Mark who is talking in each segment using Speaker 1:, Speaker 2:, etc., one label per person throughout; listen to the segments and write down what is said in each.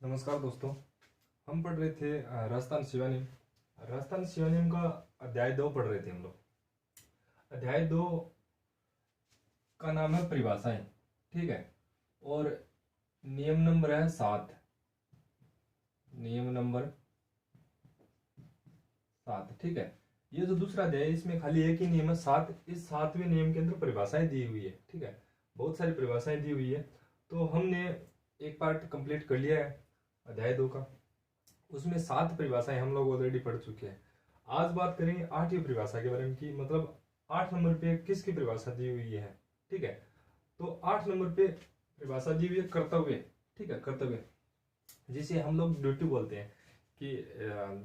Speaker 1: नमस्कार दोस्तों। हम पढ़ रहे थे राजस्थान शिवानिम। राजस्थान शिवानिम का अध्याय 2 पढ़ रहे थे हम लोग। अध्याय 2 का नाम है परिभाषाएं, ठीक है। और नियम नंबर है 7। नियम नंबर 7, ठीक है। ये जो दूसरा अध्याय है इसमें खाली एक ही नियम है 7। इस 7वें नियम के अंदर परिभाषाएं दी हुई है, ठीक है। बहुत सारी परिभाषाएं दी हुई है। तो हमने एक पार्ट कंप्लीट कर लिया है अध्याय 2 का। उसमें 7 परिभाषाएं हम लोग ऑलरेडी पढ़ चुके हैं। आज बात करेंगे 8वीं परिभाषा के बारे में की मतलब 8 नंबर पे किसकी परिभाषा दी हुई है, ठीक है। तो 8 नंबर पे परिभाषा दी हुई है कर्तव्य, ठीक है। कर्तव्य जिसे हम लोग ड्यूटी बोलते हैं कि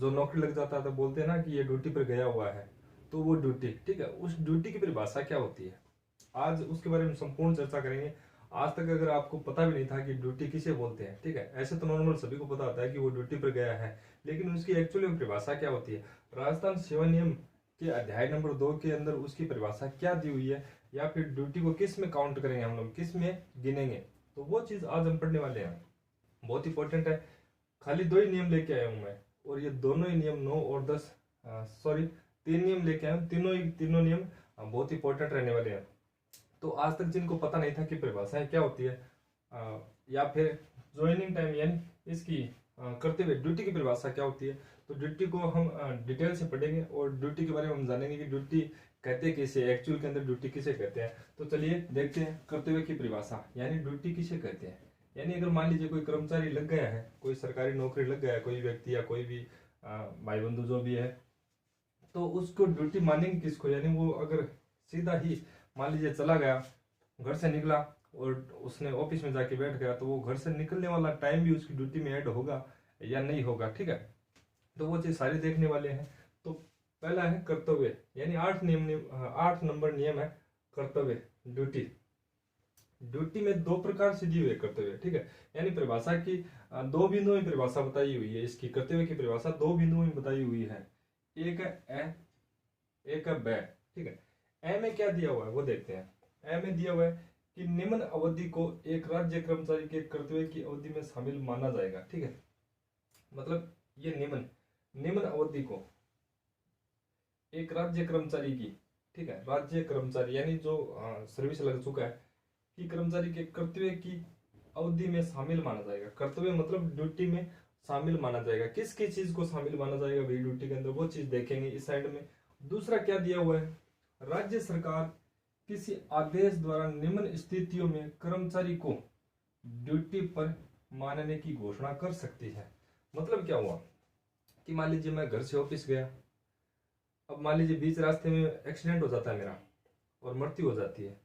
Speaker 1: जो नौकरी लग जाता है तो बोलते हैं ना कि ये ड्यूटी पर गया हुआ है, तो वो ड्यूटी, ठीक है। उस ड्यूटी की परिभाषा क्या होती है, आज उसके बारे में संपूर्ण चर्चा करेंगे। आज तक अगर आपको पता भी नहीं था कि ड्यूटी किसे बोलते हैं, ठीक है। ऐसे तो नॉर्मल सभी को पता होता है कि वो ड्यूटी पर गया है, लेकिन उसकी एक्चुअली परिभाषा क्या होती है, राजस्थान सेवा नियम के अध्याय नंबर 2 के अंदर उसकी परिभाषा क्या दी हुई है, या फिर ड्यूटी को किस में काउंट करेंगे हम लोग, किस में गिनेंगे, तो वो चीज आज हम पढ़ने वाले हैं। बहुत इंपॉर्टेंट है। खाली 2 ही नियम लेके आया हूं मैं, और ये दोनों ही नियम 9 और 10 सॉरी 3 नियम लेके आया हूं। तीनों नियम बहुत इंपॉर्टेंट रहने वाले हैं। तो आज तक जिनको पता नहीं था कि परिभाषाएं क्या होती है, या फिर ज्वाइनिंग टाइम यानी इसकी करते हुए ड्यूटी की परिभाषा क्या होती है, तो ड्यूटी को हम डिटेल से पढ़ेंगे और ड्यूटी के बारे में हम जानेंगे कि ड्यूटी कहते किसे, एक्चुअल के अंदर ड्यूटी किसे कहते हैं। तो चलिए देखते हैं कर्तव्य की परिभाषा यानी ड्यूटी किसे कहते हैं। यानी अगर मान लीजिए कोई कर्मचारी लग गया है, कोई सरकारी नौकरी लग गया है, कोई व्यक्ति या कोई भी भाई बंधु जो भी है, तो उसको ड्यूटी मानेंगे किसको, यानी वो अगर सीधा ही मान लीजिए चला गया, घर से निकला और उसने ऑफिस में जाके बैठ गया, तो वो घर से निकलने वाला टाइम भी उसकी ड्यूटी में ऐड होगा या नहीं होगा, ठीक है। तो वो चीज सारी देखने वाले हैं। तो पहला है कर्तव्य, यानी 8 नंबर नियम है कर्तव्य, ड्यूटी। ड्यूटी में 2 प्रकार से दी हुई है कर्तव्य, ठीक है। यानी परिभाषा की 2 बिंदुओं में परिभाषा बताई हुई है। इसकी कर्तव्य की परिभाषा 2 बिंदुओं में बताई हुई है, एक है ए, एक है ब, ठीक है। ए में क्या दिया हुआ है वो देखते हैं। ए में दिया हुआ है कि निम्न अवधि को एक राज्य कर्मचारी के कर्तव्य की अवधि में शामिल माना जाएगा, ठीक है। मतलब ये निम्न अवधि को एक राज्य कर्मचारी की, ठीक है, राज्य कर्मचारी यानी जो सर्विस लग चुका है कि कर्मचारी के कर्तव्य की अवधि में शामिल माना जाएगा। कर्तव्य मतलब ड्यूटी में शामिल माना जाएगा। किस किस चीज को शामिल माना जाएगा भाई ड्यूटी के अंदर, वो चीज देखेंगे इस साइड में। दूसरा क्या दिया हुआ है, राज्य सरकार किसी आदेश द्वारा निम्न स्थितियों में कर्मचारी को ड्यूटी पर मानने की घोषणा कर सकती है। मतलब क्या हुआ कि मान लीजिए मैं घर से ऑफिस गया, अब मान लीजिए बीच रास्ते में एक्सीडेंट हो जाता है मेरा और मृत्यु हो जाती है,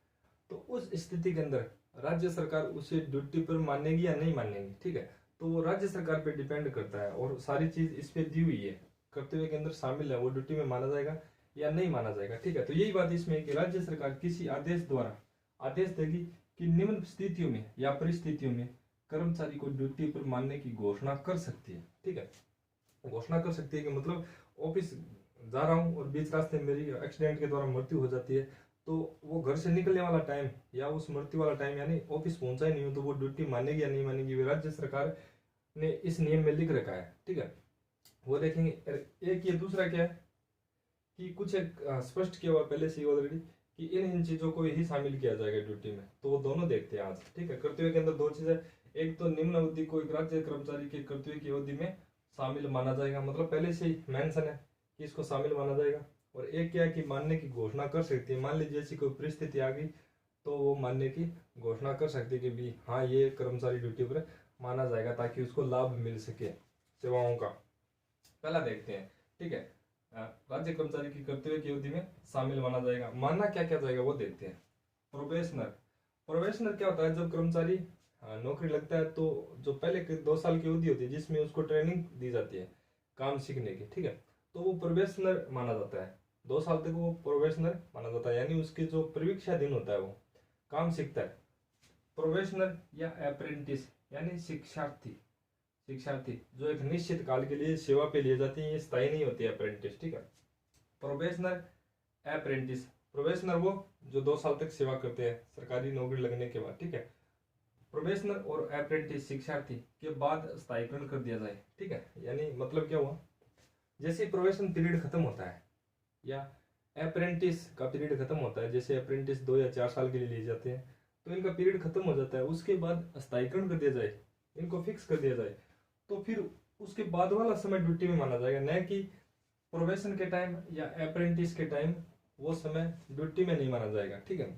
Speaker 1: तो उस स्थिति के अंदर राज्य सरकार उसे ड्यूटी पर मानेगी या नहीं मानेगी, ठीक है। तो वो राज्य सरकार पे डिपेंड करता है और सारी चीज इस पे दी हुई है, कर्तव्य के अंदर शामिल है, वो ड्यूटी में माना जाएगा या नहीं माना जाएगा, ठीक है। तो यही बात इसमें है कि राज्य सरकार किसी आदेश द्वारा आदेश देगी कि निम्न स्थितियों में या परिस्थितियों में कर्मचारी को ड्यूटी पर मानने की घोषणा कर सकती है, ठीक है। घोषणा कर सकती है कि मतलब ऑफिस जा रहा हूँ और बीच रास्ते मेरी एक्सीडेंट के द्वारा मृत्यु हो जाती है, तो वो घर से निकलने वाला टाइम या उस मृत्यु वाला टाइम यानी ऑफिस पहुंचा ही नहीं हो, तो वो ड्यूटी मानेगी या नहीं मानेगी, वो राज्य सरकार ने इस नियम में लिख रखा है, ठीक है। वो देखेंगे। एक ये दूसरा क्या है कि कुछ एक स्पष्ट किया हुआ पहले से ऑलरेडी कि इन चीजों को ही शामिल किया जाएगा ड्यूटी में, तो वो दोनों देखते हैं आज, ठीक है। कर्तव्य के अंदर 2 चीजें, एक तो निम्न अवधि को एक राज्य कर्मचारी के कर्तव्य की अवधि में शामिल माना जाएगा, मतलब पहले से ही मेंशन है कि इसको शामिल माना जाएगा। और एक क्या है कि मानने की घोषणा कर सकती है, मान लीजिए ऐसी कोई परिस्थिति आ गई तो वो मानने की घोषणा कर सकती है कि भी हाँ ये कर्मचारी ड्यूटी पर माना जाएगा ताकि उसको लाभ मिल सके सेवाओं का। पहला देखते हैं, ठीक है। राज्य कर्मचारी की कर्तव्य की अवधि में शामिल माना जाएगा। मानना क्या क्या जाएगा वो देखते हैं। प्रोबेशनर, प्रोबेशनर क्या होता है, जब कर्मचारी नौकरी लगता है तो जो पहले 2 साल की अवधि होती है जिसमें उसको ट्रेनिंग दी जाती है काम सीखने की, ठीक है, तो वो प्रोबेशनर माना जाता है। 2 साल तक वो प्रोबेशनर माना जाता है, यानी उसके जो प्रवीक्षा दिन होता है वो काम सीखता है। प्रोबेशनर या अप्रेंटिस यानी शिक्षार्थी, शिक्षार्थी जो एक निश्चित काल के लिए सेवा पे लिए जाते हैं, ये स्थायी नहीं होती है अप्रेंटिस, ठीक है। प्रोबेशनर, अप्रेंटिस, प्रोबेशनर वो जो 2 साल तक सेवा करते हैं सरकारी नौकरी लगने के बाद, ठीक है। प्रोबेशनर और अप्रेंटिस शिक्षार्थी के बाद स्थायीकरण कर दिया जाए, ठीक है। यानी मतलब क्या हुआ, जैसे प्रोबेशन पीरियड खत्म होता है या अप्रेंटिस का पीरियड खत्म होता है, जैसे अप्रेंटिस 2 या 4 साल के लिए लिए जाते हैं, तो इनका पीरियड खत्म हो जाता है, उसके बाद स्थायीकरण कर दिया जाए, इनको फिक्स कर दिया जाए, तो फिर उसके बाद वाला समय ड्यूटी में माना जाएगा, न कि प्रोबेशन के टाइम या अप्रेंटिस के टाइम वो समय ड्यूटी में नहीं माना जाएगा, ठीक है।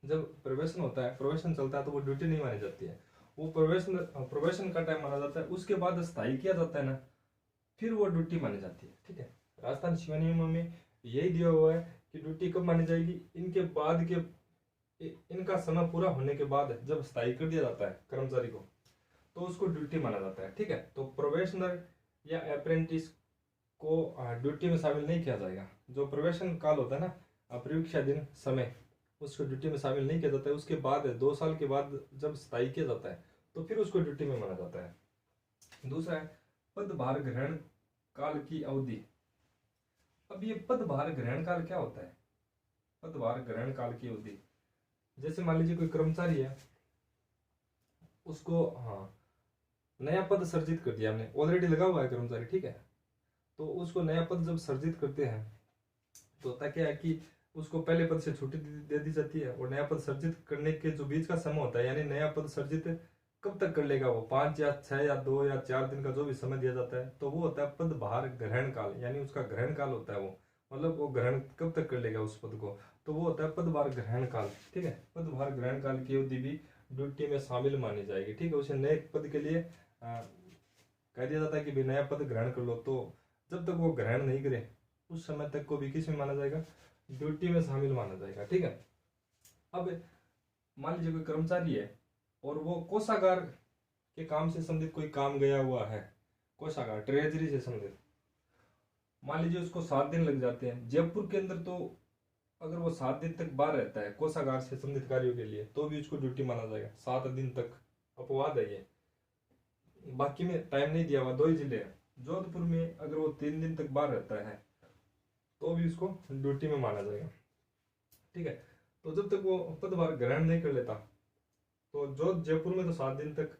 Speaker 1: जब प्रोबेशन होता है, प्रोबेशन चलता है, तो वो ड्यूटी नहीं मानी जाती है, वो प्रोबेशन का टाइम माना जाता है, उसके बाद स्थायी किया जाता है ना, फिर वो ड्यूटी मानी जाती है, ठीक है। राजस्थान सेवा नियमों में यही दिया हुआ है कि ड्यूटी कब मानी जाएगी, इनके बाद के इनका समय पूरा होने के बाद जब स्थायी कर दिया जाता है कर्मचारी को, तो उसको ड्यूटी माना जाता है, ठीक है। तो प्रोबेशनर या अप्रेंटिस को ड्यूटी में शामिल नहीं किया जाएगा। जो प्रोबेशन काल होता है ना, अपरीक्षाधीन समय, उसको ड्यूटी में शामिल नहीं किया जाता है। उसके बाद 2 साल के बाद जब स्थायी किया जाता है, तो फिर उसको ड्यूटी में माना जाता है। दूसरा है पदभार ग्रहण काल की अवधि। अब ये पदभार ग्रहण काल क्या होता है? पदभार ग्रहण काल की अवधि, जैसे मान लीजिए कोई कर्मचारी है, उसको नया पद सर्जित कर दिया हमने, ऑलरेडी लगा हुआ है कर्मचारी, ठीक है। तो उसको नया पद जब सर्जित करते हैं, तो होता क्या है कि उसको पहले पद से छुट्टी दे दी जाती है, और नया पद सर्जित करने के जो बीच का समय होता है, यानी नया पद सर्जित कब तक कर लेगा वो, 5 या 6 या 2 या 4 दिन का जो भी समय दिया जाता है, तो वो होता है पदभार ग्रहण काल, यानी उसका ग्रहण काल होता है वो, मतलब वो ग्रहण कब तक कर लेगा उस पद को, तो वो होता है पदभार ग्रहण काल, ठीक है। पदभार ग्रहण काल की अवधि भी ड्यूटी में शामिल मानी जाएगी, ठीक है। उसे नए पद के लिए कह दिया जाता है कि भाई नया पद ग्रहण कर लो, तो जब तक वो ग्रहण नहीं करे उस समय तक को भी किस में माना जाएगा, ड्यूटी में शामिल माना जाएगा, ठीक है। अब मान लीजिए कोई कर्मचारी है और वो कोषागार के काम से संबंधित कोई काम गया हुआ है, कोषागार ट्रेजरी से संबंधित, मान लीजिए उसको 7 दिन लग जाते हैं जयपुर के अंदर, तो अगर वो 7 दिन तक बाहर रहता है कोषागार से संबंधित कार्यों के लिए, तो भी उसको ड्यूटी माना जाएगा 7 दिन तक। अपवाद है ये, बाकी में टाइम नहीं दिया हुआ। 2 ही जिले हैं, जोधपुर में अगर वो 3 दिन तक बाहर रहता है तो भी उसको ड्यूटी में माना जाएगा, ठीक है। तो जब तक वो पदभार ग्रहण नहीं कर लेता, तो जो जयपुर में तो 7 दिन तक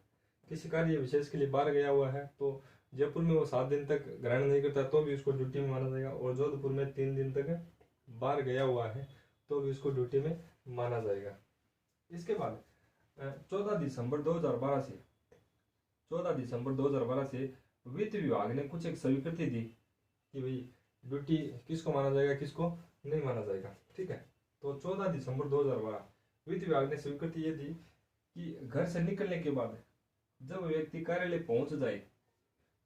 Speaker 1: किसी कार्य विशेष के लिए बाहर गया हुआ है, तो जयपुर में वो 7 दिन तक ग्रहण नहीं करता, तो भी उसको ड्यूटी में माना जाएगा। और जोधपुर में 3 दिन तक बाहर गया हुआ है, तो भी उसको ड्यूटी में माना जाएगा। इसके बाद 14 दिसंबर 2012 से 14 दिसंबर 2012 से वित्त विभाग ने कुछ एक स्वीकृति दी कि भाई ड्यूटी किसको माना जाएगा, किसको नहीं माना जाएगा, ठीक है। तो 14 दिसंबर 2012 वित्त विभाग ने स्वीकृति ये दी कि घर से निकलने के बाद जब व्यक्ति कार्यालय पहुंच जाए,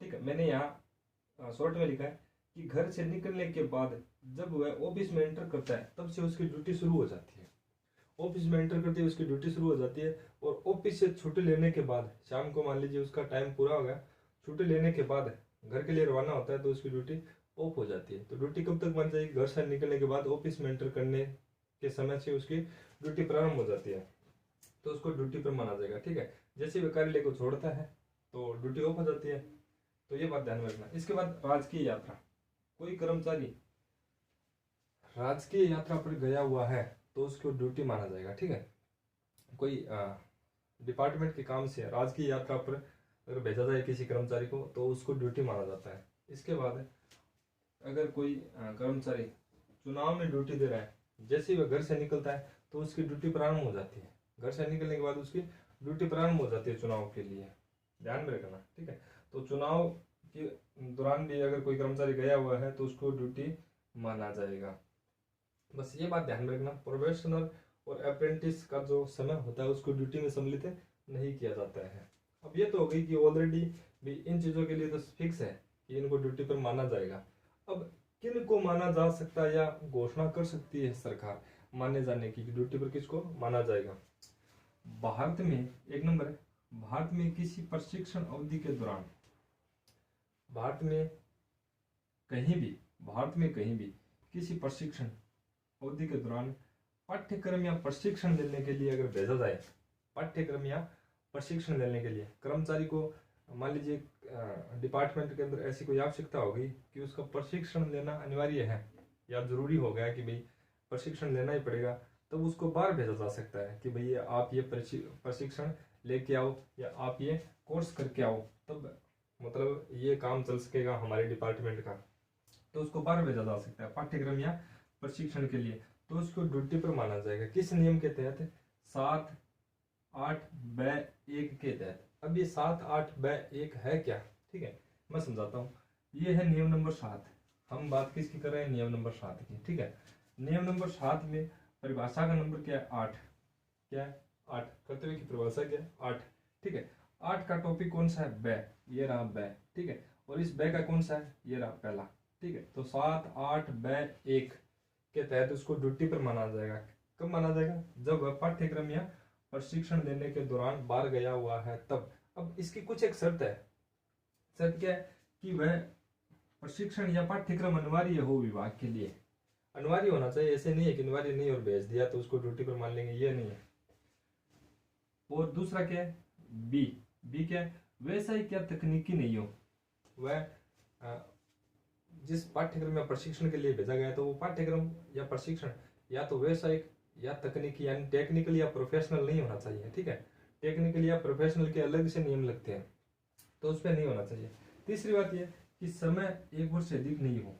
Speaker 1: ठीक है, मैंने यहाँ शॉर्ट में लिखा है कि घर से निकलने के बाद जब वह ऑफिस में एंटर करता है, तब से उसकी ड्यूटी शुरू हो जाती है। ऑफिस में एंटर करते ही उसकी ड्यूटी शुरू हो जाती है, और ऑफिस से छुट्टी लेने के बाद शाम को मान लीजिए उसका टाइम पूरा हो गया, छुट्टी लेने के बाद घर के लिए रवाना होता है, तो उसकी ड्यूटी ऑफ हो जाती है। तो ड्यूटी कब तक बन जाएगी? घर से निकलने के बाद ऑफिस में एंटर करने के समय से उसकी ड्यूटी प्रारंभ हो जाती है, तो उसको ड्यूटी पर माना जाएगा, ठीक है। जैसे वह कार्यालय को छोड़ता है तो ड्यूटी ऑफ हो जाती है, तो ये बात ध्यान में रखना। इसके बाद राजकीय यात्रा, कोई कर्मचारी राजकीय यात्रा पर गया हुआ है तो उसको ड्यूटी माना जाएगा, ठीक है। कोई डिपार्टमेंट के काम से राजकीय यात्रा पर अगर भेजा जाए किसी कर्मचारी को, तो उसको ड्यूटी माना जाता है। इसके बाद अगर कोई कर्मचारी चुनाव में ड्यूटी दे रहा है, जैसे ही वह घर से निकलता है तो उसकी ड्यूटी प्रारंभ हो जाती है। घर से निकलने के बाद उसकी ड्यूटी प्रारंभ हो जाती है चुनाव के लिए, ध्यान में रखना, ठीक है। तो चुनाव के दौरान भी अगर कोई कर्मचारी गया हुआ है तो उसको ड्यूटी माना जाएगा। बस ये बात ध्यान में रखना, प्रोबेशनर और अप्रेंटिस का जो समय होता है उसको ड्यूटी में सम्मिलित नहीं किया जाता है। अब ये तो हो गई कि ऑलरेडी भी इन चीज़ों के लिए तो फिक्स है कि इनको ड्यूटी पर माना जाएगा। अब किन को माना जा सकता है या घोषणा कर सकती है सरकार माने जाने की, ड्यूटी पर किसको माना जाएगा? भारत में 1 नंबर है, भारत में किसी प्रशिक्षण अवधि के दौरान, भारत में कहीं भी किसी प्रशिक्षण अवधि के दौरान पाठ्यक्रम या प्रशिक्षण देने के लिए अगर भेजा जाए, पाठ्यक्रम या प्रशिक्षण देने के लिए कर्मचारी को, मान लीजिए डिपार्टमेंट के अंदर ऐसी कोई आवश्यकता होगी कि उसका प्रशिक्षण लेना अनिवार्य है या जरूरी हो गया कि भाई प्रशिक्षण लेना ही पड़ेगा, तब उसको बाहर भेजा जा सकता है कि भाई आप ये प्रशिक्षण लेके आओ या आप ये कोर्स करके आओ, तब मतलब ये काम चल सकेगा हमारे डिपार्टमेंट का। तो उसको बाहर भेजा जा सकता है पाठ्यक्रम या प्रशिक्षण के लिए, तो उसको ड्यूटी पर माना जाएगा। किस नियम के तहत? 7-8-1 के तहत। अब ये 7-8-1 है क्या? ठीक है, मैं समझाता हूँ। ये है नियम नंबर 7। हम बात किसकी कर रहे हैं? नियम नंबर 7 की। ठीक है, नियम नंबर 7 में परिभाषा का नंबर क्या है? 8। क्या है? 8। कर्तव्य की परिभाषा क्या है? 8। ठीक है, 8 का टॉपिक कौन सा है? बै। ये रहा बै। ठीक है, और इस बै का कौन सा है? ये रहा पहला। ठीक है, तो 7-8-1 के तहत उसको ड्यूटी पर माना जाएगा। कब माना जाएगा? जब वह पाठ्यक्रम या प्रशिक्षण देने के दौरान बाहर गया हुआ है तब। अब इसकी कुछ एक शर्त है। शर्त क्या है? कि वह प्रशिक्षण या पाठ्यक्रम अनिवार्य हो विभाग के लिए। अनिवार्य होना चाहिए, ऐसे नहीं है कि अनिवार्य नहीं और भेज दिया तो उसको ड्यूटी पर मान लेंगे, ये नहीं है। और दूसरा क्या है? बी। बी क्या है? वैसा ही क्या तकनीकी नहीं हो। वह जिस पाठ्यक्रम या प्रशिक्षण के लिए भेजा गया तो वो पाठ्यक्रम या प्रशिक्षण या तो व्यवसायिक या तकनीकी यानी टेक्निकल या प्रोफेशनल नहीं होना चाहिए। ठीक है, टेक्निकल या प्रोफेशनल के अलग से नियम लगते हैं, तो उस पर नहीं होना चाहिए। तीसरी बात यह कि समय 1 वर्ष से अधिक नहीं हो।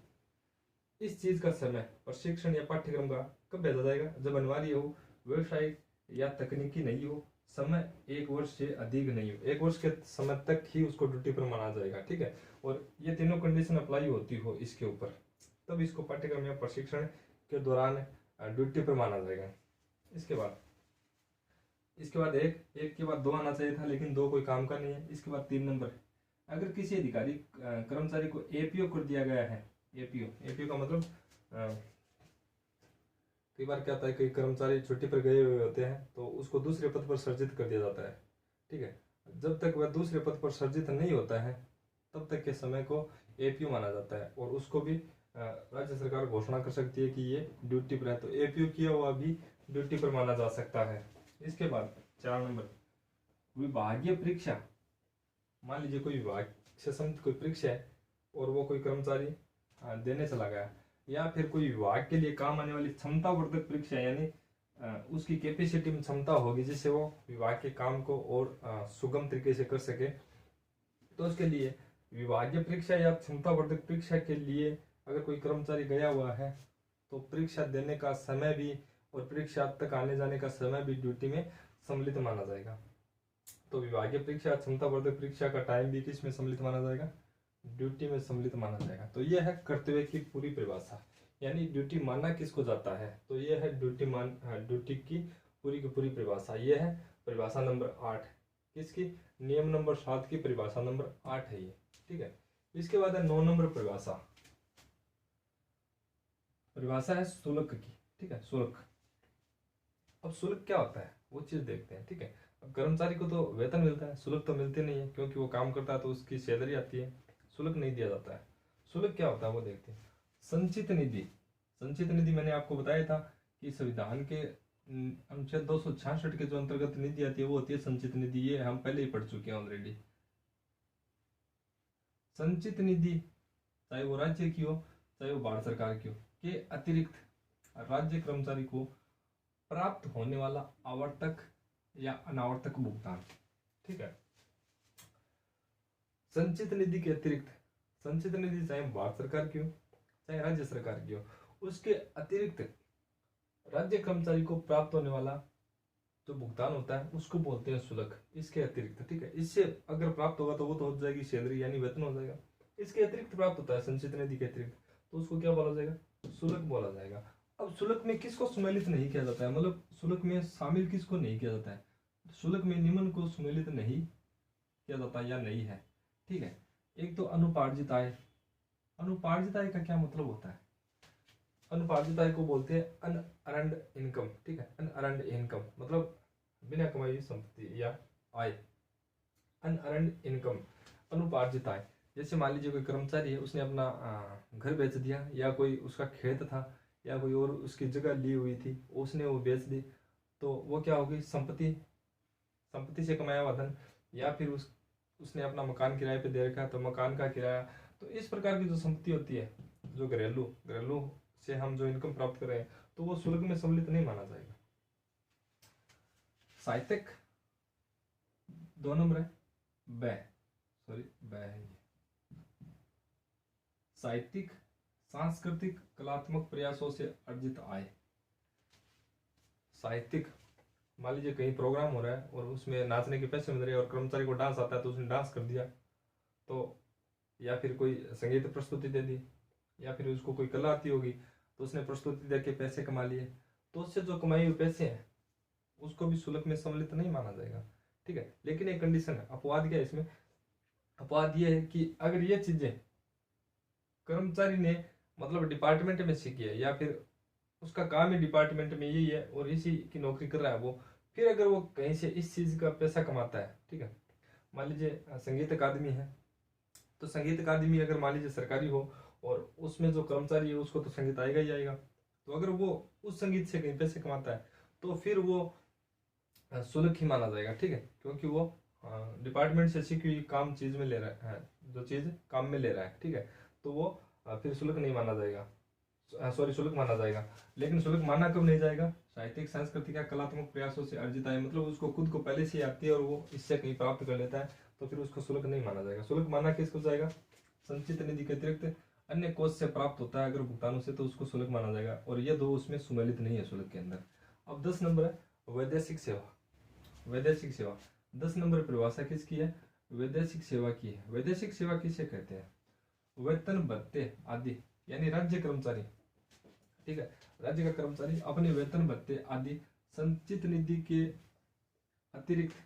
Speaker 1: इस चीज का समय प्रशिक्षण या पाठ्यक्रम का कब भेजा जाएगा? जब अनिवार्य हो, व्यवसायिक या तकनीकी नहीं हो, समय 1 वर्ष से अधिक नहीं हो। 1 वर्ष के समय तक ही उसको ड्यूटी पर माना जाएगा। ठीक है, और ये तीनों कंडीशन अप्लाई होती हो इसके ऊपर, तब इसको पाठ्यक्रम या प्रशिक्षण के दौरान ड्यूटी पर माना जाएगा। इसके बाद एक के बाद 2 आना चाहिए था, लेकिन 2 कोई काम का नहीं है। इसके बाद 3 नंबर, अगर किसी अधिकारी कर्मचारी को एपीओ कर दिया गया है। एपीओ का मतलब कई बार क्या होता है, कई कर्मचारी छुट्टी पर गए हुए होते हैं तो उसको दूसरे पद पर सर्जित कर दिया जाता है। ठीक है, जब तक वह दूसरे पद पर सर्जित नहीं होता है तब तक के समय को एपीओ माना जाता है, और उसको भी राज्य सरकार घोषणा कर सकती है कि ये ड्यूटी पर है, तो एपीओ किया हुआ भी ड्यूटी पर माना जा सकता है। इसके बाद 4 नंबर, विभागीय परीक्षा। मान लीजिए कोई विभाग से संबंधित कोई परीक्षा है और वो कोई कर्मचारी देने चला गया, या फिर कोई विभाग के लिए काम आने वाली क्षमता वर्धक परीक्षा, यानी उसकी कैपेसिटी में क्षमता होगी जिससे वो विभाग के काम को और सुगम तरीके से कर सके, तो उसके लिए विभागीय परीक्षा या क्षमता वर्धक परीक्षा के लिए अगर कोई कर्मचारी गया हुआ है तो परीक्षा देने का समय भी और परीक्षा तक आने जाने का समय भी ड्यूटी में सम्मिलित माना जाएगा। तो विभागीय परीक्षा क्षमता वर्धक परीक्षा का टाइम भी किस में सम्मिलित माना जाएगा? ड्यूटी में सम्मिलित माना जाएगा। तो यह है कर्तव्य की पूरी परिभाषा, यानी ड्यूटी मानना किसको जाता है, तो यह है ड्यूटी की पूरी परिभाषा। यह है परिभाषा नंबर 8 किसकी? नियम नंबर 7 की परिभाषा नंबर 8 है ये। ठीक है, इसके बाद है 9 नंबर परिभाषा है शुल्क की। ठीक है, शुल्क। अब शुल्क क्या होता है वो चीज देखते हैं। ठीक है, अब कर्मचारी को तो वेतन मिलता है, शुल्क तो मिलते नहीं है, क्योंकि वो काम करता है तो उसकी सैलरी आती है, शुल्क नहीं दिया जाता है। शुल्क क्या होता है वो देखते हैं। संचित निधि मैंने आपको बताया था कि संविधान के अनुच्छेद 266 के जो अंतर्गत निधि आती है वो होती है संचित निधि। ये हम पहले ही पढ़ चुके हैं ऑलरेडी। संचित निधि चाहे वो राज्य की हो चाहे वो भारत सरकार की हो, के अतिरिक्त राज्य कर्मचारी को प्राप्त होने वाला आवर्तक या अनावर्तक भुगतान। ठीक है, संचित निधि के अतिरिक्त, संचित निधि चाहे भारत सरकार की हो चाहे राज्य सरकार की हो, उसके अतिरिक्त राज्य कर्मचारी को प्राप्त होने वाला जो भुगतान होता है उसको बोलते हैं शुल्क। इसके अतिरिक्त, ठीक है, इससे अगर प्राप्त होगा तो वो तो हो जाएगी सैलरी यानी वेतन हो जाएगा। इसके अतिरिक्त प्राप्त होता है संचित निधि के अतिरिक्त, तो उसको क्या बोला जाएगा? शुल्क बोला जाएगा। अब शुल्क में किसको सम्मिलित नहीं किया जाता है, मतलब शुल्क में शामिल किसको नहीं किया जाता है? शुल्क में निम्न को सम्मिलित नहीं किया जाता या नहीं है। ठीक है, एक तो अनुपार्जित आय। अनुपार्जित आय का क्या मतलब होता है? अनुपार्जित आय को बोलते हैं अनअर्न्ड इनकम। ठीक है, अनअर्न्ड इनकम मतलब बिना कमाई हुई संपत्ति या आय, अनअर्न्ड इनकम, अनुपार्जित आय। जैसे मान लीजिए कोई कर्मचारी है, उसने अपना घर बेच दिया, या कोई उसका खेत था या कोई और उसकी जगह ली हुई थी, उसने वो बेच दी, तो वो क्या होगी? संपत्ति से कमाया हुआ धन। या फिर उसने अपना मकान किराए पे दे रखा है तो मकान का किराया। तो इस प्रकार की जो संपत्ति होती है, जो घरेलू से हम जो इनकम प्राप्त कर रहे हैं, तो वो शुल्क में सम्मिलित नहीं माना जाएगा। साहित्यिक 2 नंबर है व्यय, सॉरी व्यय है ये, साहित्यिक सांस्कृतिक कलात्मक प्रयासों से अर्जित आय। साहित्यिक, मान लीजिए कहीं प्रोग्राम हो रहा है और उसमें नाचने के पैसे मिल रहे हैं और कर्मचारी को डांस आता है तो उसने डांस कर दिया, तो या फिर कोई संगीत प्रस्तुति दे दी, या फिर उसको कोई कला आती होगी तो उसने प्रस्तुति दे के पैसे कमा लिए, तो उससे जो कमाए हुए पैसे हैं उसको भी शुल्क में सम्मिलित नहीं माना जाएगा। ठीक है, लेकिन एक कंडीशन है, अपवाद क्या है इसमें, अपवाद ये है कि अगर ये चीजें कर्मचारी ने मतलब डिपार्टमेंट में सीखी है या फिर उसका काम ही डिपार्टमेंट में यही है और इसी की नौकरी कर रहा है वो, फिर अगर वो कहीं से इस चीज का पैसा कमाता है, ठीक है, मान लीजिए संगीत अकादमी है, तो संगीत अकादमी अगर मान लीजिए सरकारी हो और उसमें जो कर्मचारी है उसको तो संगीत आएगा ही आएगा, तो अगर वो उस संगीत से कहीं पैसे कमाता है तो फिर वो शुल्क ही माना जाएगा। ठीक है, क्योंकि वो डिपार्टमेंट से सीखी हुई काम चीज में ले रहा है, जो चीज काम में ले रहा है। ठीक है, तो वो फिर शुल्क नहीं माना जाएगा, सॉरी शुल्क माना जाएगा। लेकिन शुल्क माना कब नहीं जाएगा, साहित्यिक सांस्कृतिक या कलात्मक प्रयासों से अर्जित आय, मतलब उसको खुद को पहले से आती है और वो इससे कहीं प्राप्त कर लेता है, तो फिर उसको शुल्क नहीं माना जाएगा। शुल्क माना किसको जाएगा, संचित निधि के अतिरिक्त अन्य कोष से प्राप्त होता है अगर भुगतानों से, तो उसको शुल्क माना जाएगा, और ये दो उसमें सम्मिलित नहीं है शुल्क के अंदर। अब 10 नंबर है वैदेशिक सेवा। वैदेशिक सेवा 10 नंबर परिभाषा किसकी है, वैदेशिक सेवा की है। वैदेशिक सेवा किसे कहते हैं, वेतन भत्ते आदि, यानी राज्य कर्मचारी, ठीक है, राज्य का कर्मचारी अपने वेतन भत्ते आदि संचित निधि के अतिरिक्त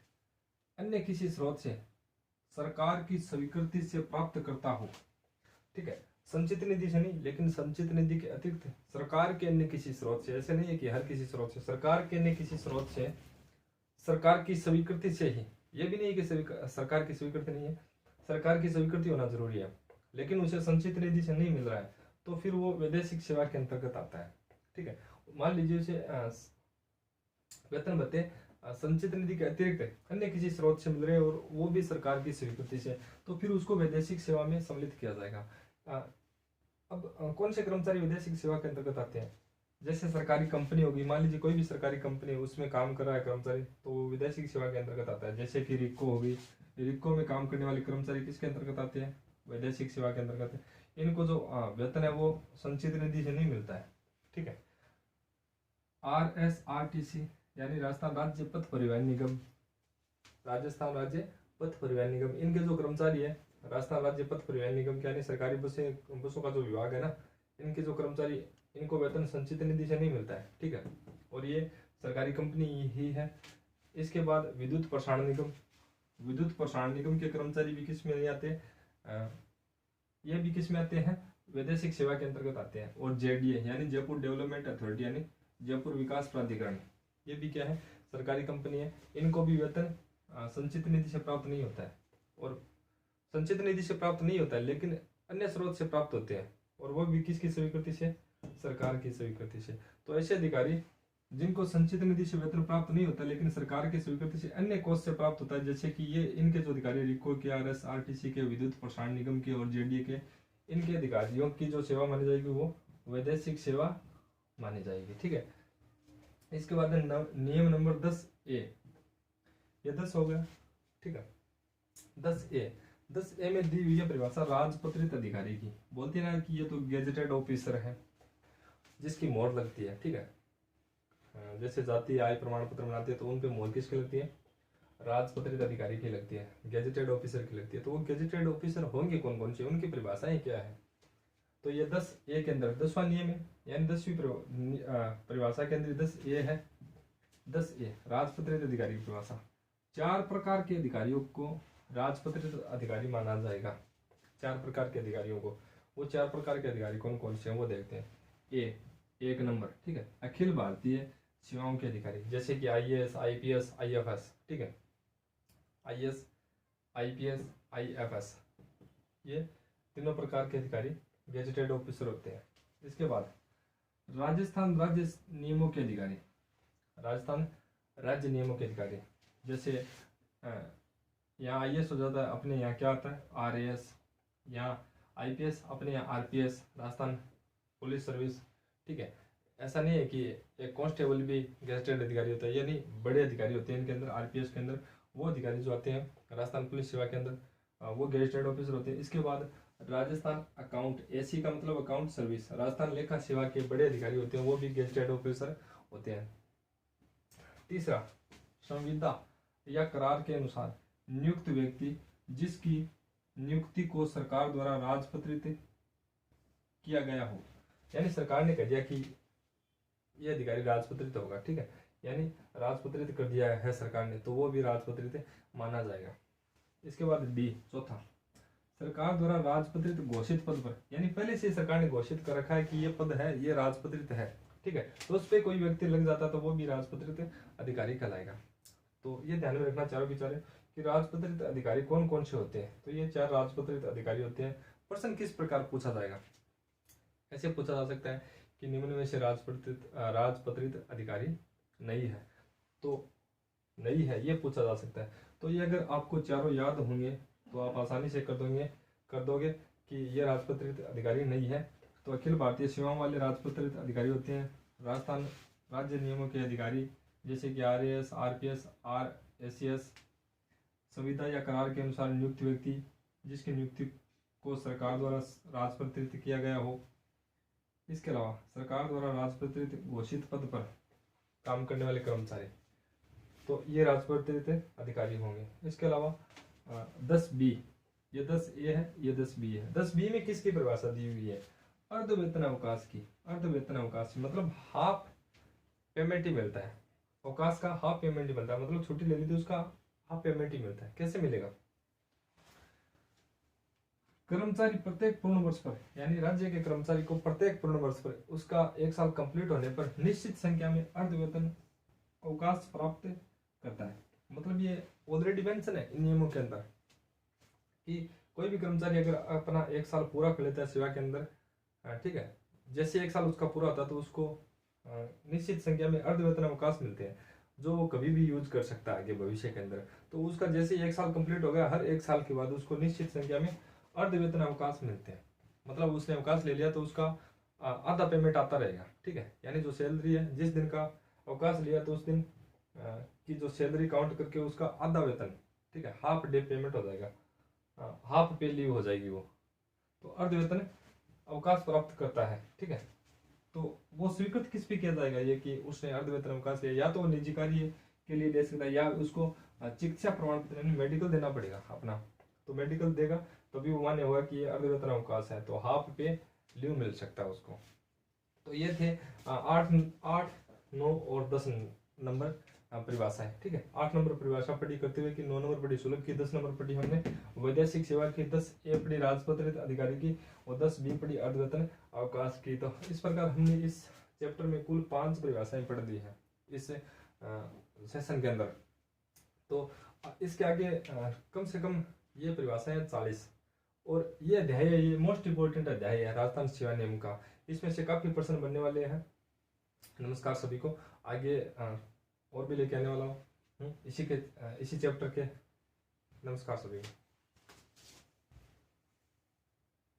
Speaker 1: अन्य किसी स्रोत से सरकार की स्वीकृति से प्राप्त करता हो। ठीक है, संचित निधि से नहीं, लेकिन संचित निधि के अतिरिक्त सरकार के अन्य किसी स्रोत से, ऐसे नहीं है कि हर किसी स्रोत से, सरकार के अन्य किसी स्रोत से, सरकार की स्वीकृति से ही, ये भी नहीं है कि सरकार की स्वीकृति नहीं है, सरकार की स्वीकृति होना जरूरी है, लेकिन उसे संचित निधि से नहीं मिल रहा है, तो फिर वो वैदेशिक सेवा के अंतर्गत आता है। ठीक है, मान लीजिए उसे वेतन भत्ते संचित निधि के अतिरिक्त अन्य किसी स्रोत से मिल रहे हैं और वो भी सरकार की स्वीकृति से, तो फिर उसको वैदेशिक सेवा में सम्मिलित किया जाएगा। अब कौन से कर्मचारी वैदेशिक सेवा के अंतर्गत आते हैं, जैसे सरकारी कंपनी होगी, मान लीजिए कोई भी सरकारी कंपनी उसमें काम कर रहा है कर्मचारी, तो वो वैदेशिक सेवा के अंतर्गत आता है। जैसे कि रिक्को होगी, रिक्को में काम करने वाले कर्मचारी किसके अंतर्गत आते हैं, वैदेशिक सेवा के अंतर्गत है। इनको जो वेतन है वो संचित निधि से नहीं मिलता है। ठीक है, RSRTC यानी राजस्थान राज्य पथ परिवहन निगम, राजस्थान राज्य पथ परिवहन निगम, इनके जो कर्मचारी है राजस्थान राज्य पथ परिवहन निगम के, यानी सरकारी बसों का जो विभाग है ना, इनके जो कर्मचारी, इनको वेतन संचित निधि से नहीं मिलता है। ठीक है, और ये सरकारी कंपनी ही है। इसके बाद विद्युत प्रसारण निगम, विद्युत प्रसारण निगम के कर्मचारी भी किस में नहीं आते, ये भी किस में आते हैं, वैदेशिक सेवा के अंतर्गत आते हैं। और JDA यानी जयपुर डेवलपमेंट अथॉरिटी, यानी जयपुर विकास प्राधिकरण, ये भी क्या है, सरकारी कंपनी है। इनको भी वेतन संचित निधि से प्राप्त नहीं होता है, और संचित निधि से प्राप्त नहीं होता है लेकिन अन्य स्रोत से प्राप्त होते हैं, और वो भी किसकी स्वीकृति से, सरकार की स्वीकृति से। तो ऐसे अधिकारी जिनको संचित निधि से वेतन प्राप्त नहीं होता लेकिन सरकार की स्वीकृति से अन्य कोष से प्राप्त होता है, जैसे कि ये इनके जो अधिकारी रिको के, RSRTC के, विद्युत प्रसारण निगम के और JDA के, इनके अधिकारियों की जो सेवा मानी जाएगी वो वैदेशिक सेवा मानी जाएगी। ठीक है, इसके बाद नियम नंबर 10A, ये 10 हो गया। ठीक है, 10A में दी हुई है परिभाषा राजपत्रित अधिकारी की, बोलती है ना कि ये तो गेजेटेड ऑफिसर है जिसकी मोहर लगती है। ठीक है, जैसे जाति आय प्रमाण पत्र बनाते हैं तो उन पे मोहर किसकी लगती है, राजपत्रित अधिकारी की लगती है, गेजेटेड ऑफिसर की लगती है। तो वो गेजेटेड ऑफिसर होंगे कौन कौन से, उनकी परिभाषाएं क्या है, तो ये 10A के अंदर 10वां नियम है, यानी 10वीं परिभाषा के अंदर 10A है। 10A राजपत्रित अधिकारी की परिभाषा, 4 प्रकार के अधिकारियों को राजपत्रित अधिकारी माना जाएगा। 4 प्रकार के अधिकारियों को, वो 4 प्रकार के अधिकारी कौन कौन से हैं वो देखते हैं। एक नंबर, ठीक है, अखिल भारतीय सेवाओं के अधिकारी, जैसे कि IAS, IPS, IFS। ठीक है, IAS, IPS, IFS, ये तीनों प्रकार के अधिकारी गेजेटेड ऑफिसर होते हैं। इसके बाद राजस्थान राज्य नियमों के अधिकारी, राजस्थान राज्य नियमों के अधिकारी, जैसे यहाँ IAS हो जाता है, अपने यहाँ क्या आता है RAS, यहाँ IPS, अपने यहाँ RPS, राजस्थान पुलिस सर्विस। ठीक है, ऐसा नहीं है कि एक कांस्टेबल भी गेजेटेड अधिकारी होता है, यानी बड़े अधिकारी होते हैं इनके अंदर, RPS के अंदर, वो अधिकारी जो आते हैं राजस्थान पुलिस सेवा के अंदर, वो गेजेटेड ऑफिसर होते हैं। इसके बाद राजस्थान अकाउंट, एसी का मतलब अकाउंट सर्विस, राजस्थान लेखा सेवा के बड़े अधिकारी होते हैं, वो भी गेजेटेड ऑफिसर होते हैं। तीसरा, संविदा या करार के अनुसार नियुक्त व्यक्ति जिसकी नियुक्ति को सरकार द्वारा राजपत्रित किया गया हो, यानी सरकार ने कह दिया कि ये अधिकारी राजपत्रित होगा, ठीक है, यानी राजपत्रित कर दिया है सरकार ने, तो वो भी राजपत्रित माना जाएगा। इसके बाद डी, चौथा, सरकार द्वारा राजपत्रित घोषित पद पर, यानी पहले से सरकार ने घोषित कर रखा है कि ये पद है, ये राजपत्रित है, ठीक है, तो उस पर कोई व्यक्ति लग जाता तो वो भी राजपत्रित अधिकारी कहलाएगा। तो ये ध्यान में रखना चारों विचारे कि राजपत्रित अधिकारी कौन कौन से होते हैं। तो ये 4 राजपत्रित अधिकारी होते हैं। प्रश्न किस प्रकार पूछा जाएगा, ऐसे पूछा जा सकता है कि निम्न में से राजपत्रित अधिकारी नहीं है, तो नहीं है ये पूछा जा सकता है। तो ये अगर आपको चारों याद होंगे तो आप आसानी से कर दोगे कि ये राजपत्रित अधिकारी नहीं है। तो अखिल भारतीय सेवाओं वाले राजपत्रित अधिकारी होते हैं। राजस्थान राज्य नियमों के अधिकारी जैसे कि RAS, RPS, RACS, संविदा या करार के अनुसार नियुक्त व्यक्ति जिसकी नियुक्ति को सरकार द्वारा राजपत्रित किया गया हो। इसके अलावा सरकार द्वारा राजपत्रित घोषित पद पर काम करने वाले कर्मचारी, तो ये राजपत्रित अधिकारी होंगे। इसके अलावा 10B, ये 10A है, ये 10B है। 10B में किसकी परिभाषा दी हुई है? अर्ध वेतन अवकाश की। अर्ध वेतन अवकाश मतलब हाफ पेमेंट ही मिलता है, अवकाश का हाफ पेमेंट ही मिलता है, मतलब छुट्टी ले ली तो उसका हाफ पेमेंट ही मिलता है। कैसे मिलेगा? कर्मचारी प्रत्येक पूर्ण वर्ष पर, यानी राज्य के कर्मचारी को प्रत्येक पूर्ण वर्ष पर उसका 1 साल कंप्लीट होने पर निश्चित संख्या में अर्ध वेतन अवकाश प्राप्त करता है। मतलब ये ऑलरेडी मेंशन है इन नियमों के अंदर कि कोई भी कर्मचारी अगर अपना 1 साल पूरा कर लेता है सेवा के अंदर, ठीक है, जैसे 1 साल उसका पूरा होता है तो उसको निश्चित संख्या में अर्ध वेतन अवकाश मिलते हैं जो वो कभी भी यूज कर सकता है आगे भविष्य के अंदर। तो उसका जैसे 1 साल कंप्लीट हो गया, हर 1 साल के बाद उसको निश्चित संख्या में अर्ध वेतन अवकाश मिलते हैं। मतलब उसने अवकाश ले लिया तो उसका आधा पेमेंट आता रहेगा, ठीक है, यानी जो सैलरी है, जिस दिन का अवकाश लिया तो उस दिन की जो सैलरी काउंट करके उसका आधा वेतन, ठीक है, हाफ डे पेमेंट हो जाएगा, हाफ पे लीव हो जाएगी वो, तो अर्ध वेतन अवकाश प्राप्त करता है, ठीक है। तो वो स्वीकृत किस पे किया जाएगा ये कि उसने अर्ध वेतन अवकाश लिया? या तो वो निजी कार्य के लिए ले सकता है या उसको चिकित्सा प्रमाण पत्र यानी मेडिकल देना पड़ेगा अपना, तो मेडिकल देगा तो भी वो मान्य होगा कि ये अर्ध वेतन अवकाश है, तो हाफ पे लीव मिल सकता है उसको। तो ये थे 8, 9 और 10 नंबर परिभाषा है, ठीक है। 8 नंबर परिभाषा पढ़ी करते हुए कि 9 नंबर पढ़ी सुलभ की, 10 नंबर पढ़ी हमने वैदेशिक सेवा की, 10A पढ़ी राजपत्रित अधिकारी की और 10B पढ़ी अर्ध वेतन अवकाश की। तो इस प्रकार हमने इस चैप्टर में कुल 5 परिभाषाएं पढ़ दी है इस सेशन के अंदर। तो इसके आगे कम से कम ये परिभाषाएं 40 और ये अध्याय है, ये मोस्ट इंपोर्टेंट अध्याय है राजस्थान सेवा नियम का। इसमें से काफी प्रश्न बनने वाले हैं। नमस्कार सभी को, आगे और भी लेके आने वाला हूँ इसी चैप्टर के। नमस्कार सभी को।